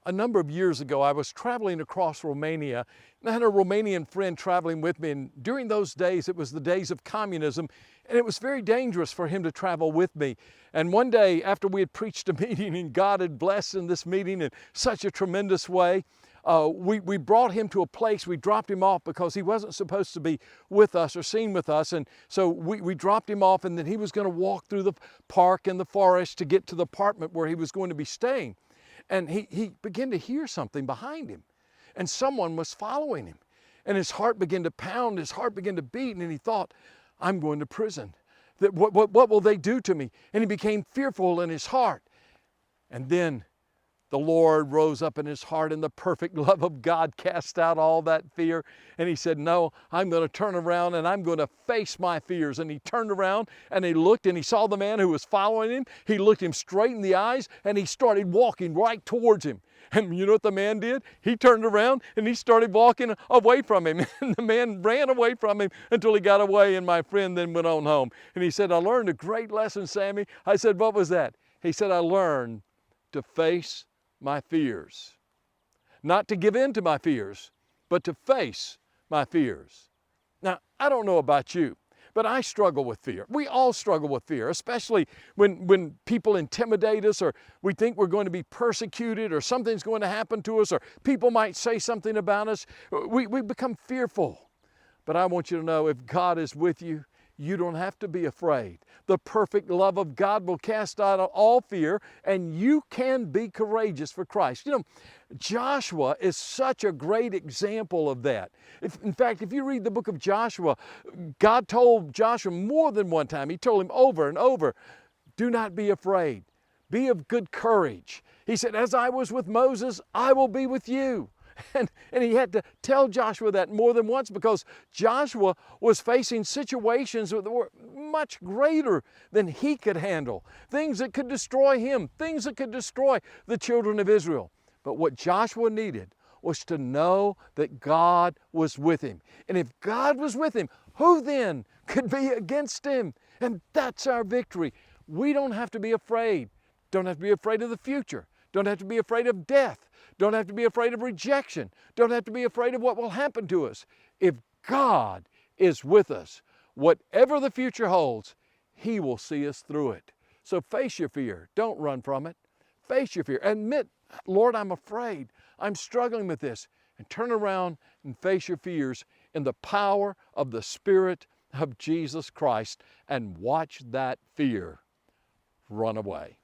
A number of years ago, I was traveling across Romania, and I had a Romanian friend traveling with me. And during those days, it was the days of communism, and it was very dangerous for him to travel with me. And one day, after we had preached a meeting and God had blessed in this meeting in such a tremendous way, we brought him to a place. We dropped him off because he wasn't supposed to be with us or seen with us. And so we dropped him off, and then he was going to walk through the park and the forest to get to the apartment where he was going to be staying. And he began to hear something behind him, and someone was following him. And his heart began to pound, his heart began to beat, and he thought, I'm going to prison. What will they do to me? And he became fearful in his heart. And then the Lord rose up in his heart, and the perfect love of God cast out all that fear. And he said, no, I'm going to turn around and I'm going to face my fears. And he turned around and he looked, and he saw the man who was following him. He looked him straight in the eyes, and he started walking right towards him. And you know what the man did? He turned around and he started walking away from him. And the man ran away from him until he got away, and my friend then went on home. And he said, I learned a great lesson, Sammy. I said, what was that? He said, I learned to face my fears. Not to give in to my fears, but to face my fears. Now, I don't know about you, but I struggle with fear. We all struggle with fear, especially when people intimidate us, or we think we're going to be persecuted, or something's going to happen to us, or people might say something about us. We become fearful. But I want you to know, if God is with you, you don't have to be afraid. The perfect love of God will cast out all fear, and you can be courageous for Christ. You know, Joshua is such a great example of that. In fact, if you read the book of Joshua, God told Joshua more than one time, he told him over and over, do not be afraid. Be of good courage. He said, as I was with Moses, I will be with you. And he had to tell Joshua that more than once, because Joshua was facing situations that were much greater than he could handle. Things that could destroy him, things that could destroy the children of Israel. But what Joshua needed was to know that God was with him. And if God was with him, who then could be against him? And that's our victory. We don't have to be afraid. Don't have to be afraid of the future. Don't have to be afraid of death. Don't have to be afraid of rejection. Don't have to be afraid of what will happen to us. If God is with us, whatever the future holds, He will see us through it. So face your fear. Don't run from it. Face your fear. Admit, Lord, I'm afraid. I'm struggling with this. And turn around and face your fears in the power of the Spirit of Jesus Christ, and watch that fear run away.